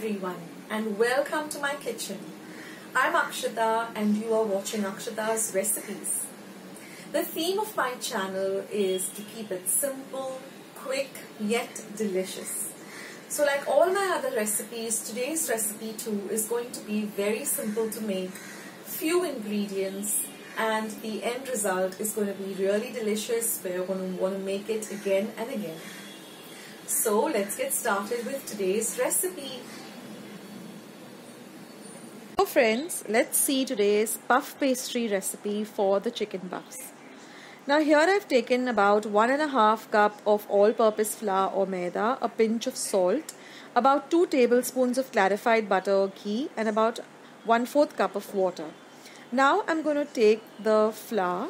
everyone and welcome to my kitchen. I'm Akshata and you are watching Akshata's Recipes. The theme of my channel is to keep it simple, quick yet delicious. So like all my other recipes, today's recipe too is going to be very simple to make, few ingredients, and the end result is going to be really delicious where you're going to want to make it again and again. So let's get started with today's recipe. So friends, let's see today's puff pastry recipe for the chicken puffs. Now here I've taken about 1.5 cup of all-purpose flour or maida, a pinch of salt, about 2 tablespoons of clarified butter or ghee, and about 1/4 cup of water. Now I'm going to take the flour,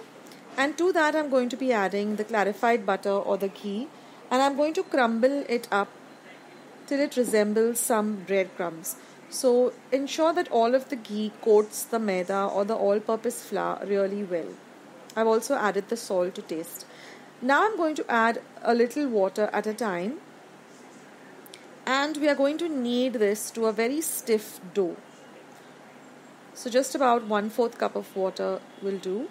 and to that I'm going to be adding the clarified butter or the ghee, and I'm going to crumble it up till it resembles some breadcrumbs. So ensure that all of the ghee coats the maida or the all-purpose flour really well. I've also added the salt to taste. Now I'm going to add a little water at a time, and we are going to knead this to a very stiff dough. So just about 1/4 cup of water will do.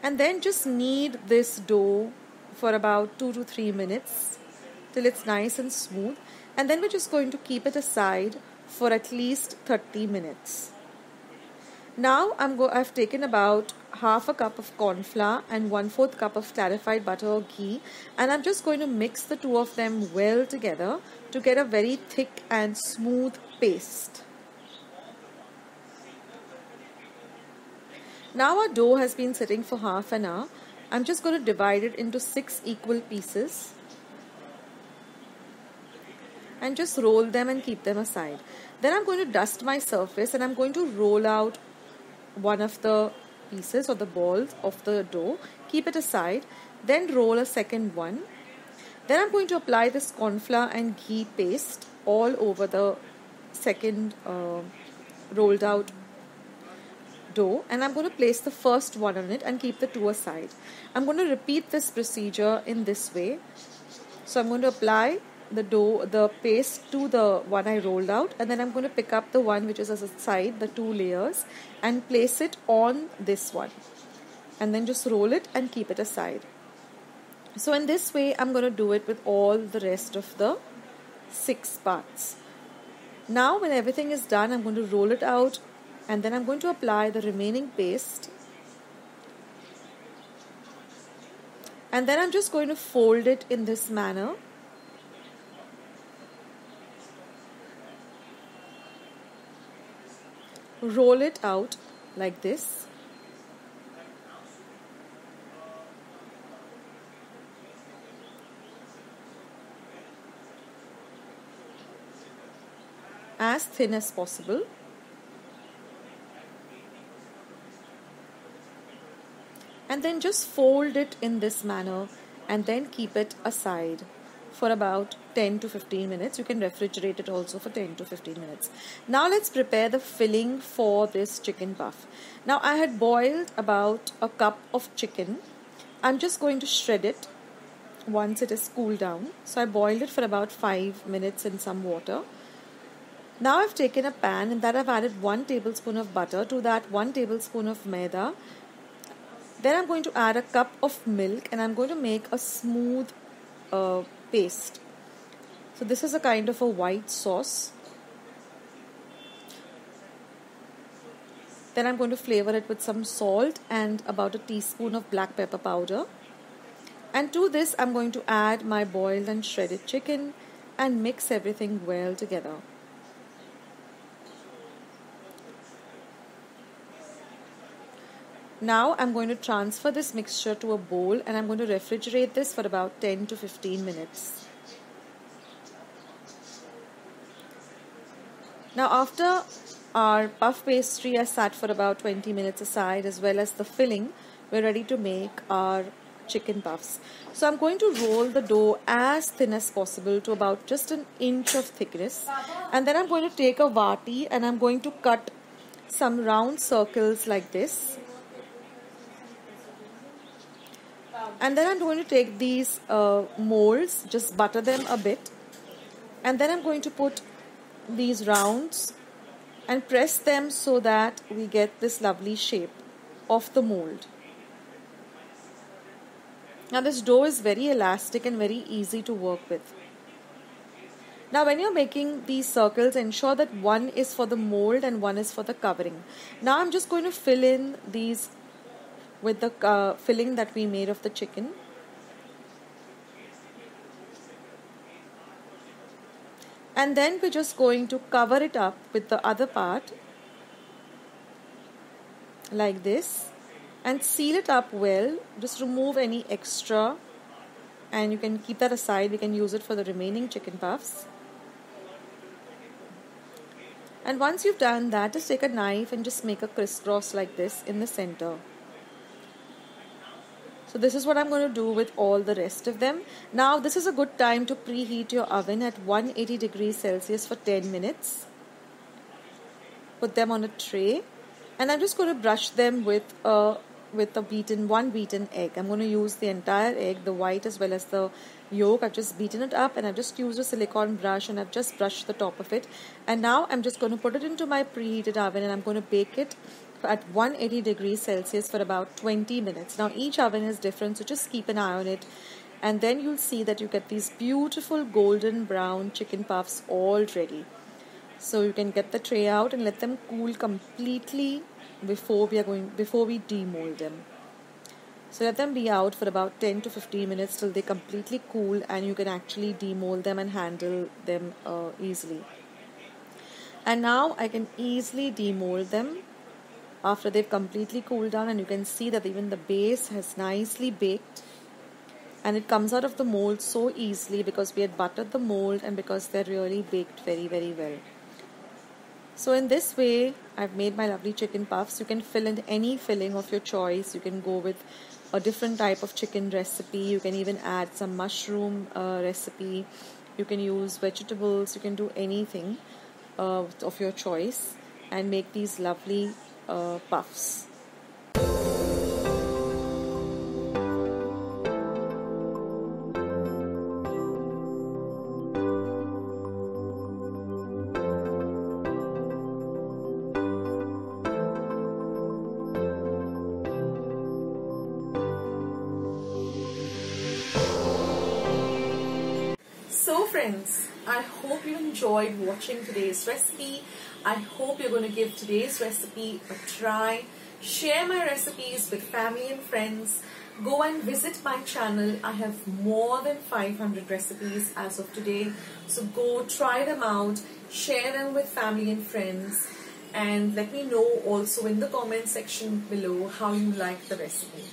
And then just knead this dough for about 2 to 3 minutes till it's nice and smooth. And then we're just going to keep it aside for at least 30 minutes. Now I've taken about 1/2 cup of corn flour and 1/4 cup of clarified butter or ghee, and I'm just going to mix the two of them well together to get a very thick and smooth paste. Now our dough has been sitting for half an hour. I'm just going to divide it into 6 equal pieces and just roll them and keep them aside. Then I'm going to dust my surface and I'm going to roll out one of the pieces or the balls of the dough, keep it aside, then roll a second one. Then I'm going to apply this corn flour and ghee paste all over the second rolled out dough, and I'm going to place the first one on it and keep the two aside. I'm going to repeat this procedure in this way. So I'm going to apply the paste to the one I rolled out, and then I'm going to pick up the one which is aside, the 2 layers, and place it on this one, and then just roll it and keep it aside. So in this way I'm going to do it with all the rest of the 6 parts. Now when everything is done, I'm going to roll it out, and then I'm going to apply the remaining paste, and then I'm just going to fold it in this manner. Roll it out like this. As thin as possible. And then just fold it in this manner and then keep it aside for about 10 to 15 minutes. You can refrigerate it also for 10 to 15 minutes. Now let's prepare the filling for this chicken puff. Now I had boiled about a cup of chicken. I'm just going to shred it once it is cooled down. So I boiled it for about 5 minutes in some water. Now I've taken a pan, and that I've added 1 tablespoon of butter, to that 1 tablespoon of maida. Then I'm going to add a cup of milk, and I'm going to make a smooth paste. So this is a kind of a white sauce. Then I'm going to flavor it with some salt and about a teaspoon of black pepper powder. And to this I'm going to add my boiled and shredded chicken and mix everything well together. Now I'm going to transfer this mixture to a bowl, and I'm going to refrigerate this for about 10 to 15 minutes. Now after our puff pastry has sat for about 20 minutes aside, as well as the filling, we're ready to make our chicken puffs. So I'm going to roll the dough as thin as possible to about just an inch of thickness, and then I'm going to take a vati and I'm going to cut some round circles like this. And then I'm going to take these molds, just butter them a bit, and then I'm going to put these rounds and press them so that we get this lovely shape of the mold. Now this dough is very elastic and very easy to work with. Now when you're making these circles, ensure that one is for the mold and one is for the covering. Now I'm just going to fill in these with the filling that we made of the chicken. And then we're just going to cover it up with the other part like this and seal it up well. Just remove any extra and you can keep that aside. We can use it for the remaining chicken puffs. And once you've done that, just take a knife and just make a crisscross like this in the center. So this is what I'm going to do with all the rest of them. Now this is a good time to preheat your oven at 180 degrees Celsius for 10 minutes. Put them on a tray. And I'm just going to brush them with one beaten egg. I'm going to use the entire egg, the white as well as the yolk. I've just beaten it up and I've just used a silicone brush and I've just brushed the top of it. And now I'm just going to put it into my preheated oven and I'm going to bake it at 180 degrees Celsius for about 20 minutes. Now each oven is different, so just keep an eye on it. And then you'll see that you get these beautiful golden brown chicken puffs all ready. So you can get the tray out and let them cool completely before we demold them. So let them be out for about 10 to 15 minutes till they completely cool and you can actually demold them and handle them easily. And now I can easily demold them after they've completely cooled down, and you can see that even the base has nicely baked and it comes out of the mold so easily because we had buttered the mold and because they're really baked very, very well. So in this way, I've made my lovely chicken puffs. You can fill in any filling of your choice. You can go with a different type of chicken recipe. You can even add some mushroom recipe. You can use vegetables. You can do anything of your choice and make these lovely puffs. So friends, I hope you enjoyed watching today's recipe. I hope you're going to give today's recipe a try. Share my recipes with family and friends. Go and visit my channel. I have more than 500 recipes as of today. So go try them out, share them with family and friends, and let me know also in the comment section below how you like the recipe.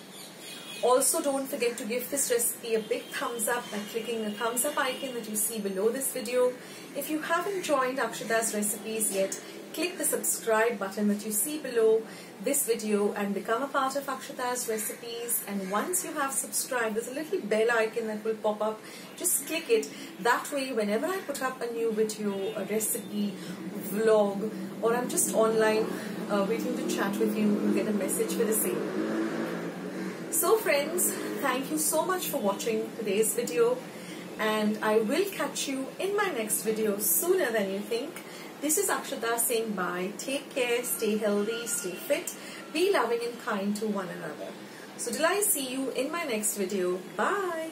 Also, don't forget to give this recipe a big thumbs up by clicking the thumbs up icon that you see below this video. If you haven't joined Akshata's Recipes yet, click the subscribe button that you see below this video and become a part of Akshata's Recipes. And once you have subscribed, there's a little bell icon that will pop up. Just click it. That way, whenever I put up a new video, a recipe, vlog, or I'm just online waiting to chat with you, you'll get a message for the same. So friends, thank you so much for watching today's video, and I will catch you in my next video sooner than you think. This is Akshata saying bye. Take care, stay healthy, stay fit, be loving and kind to one another. So till I see you in my next video, bye.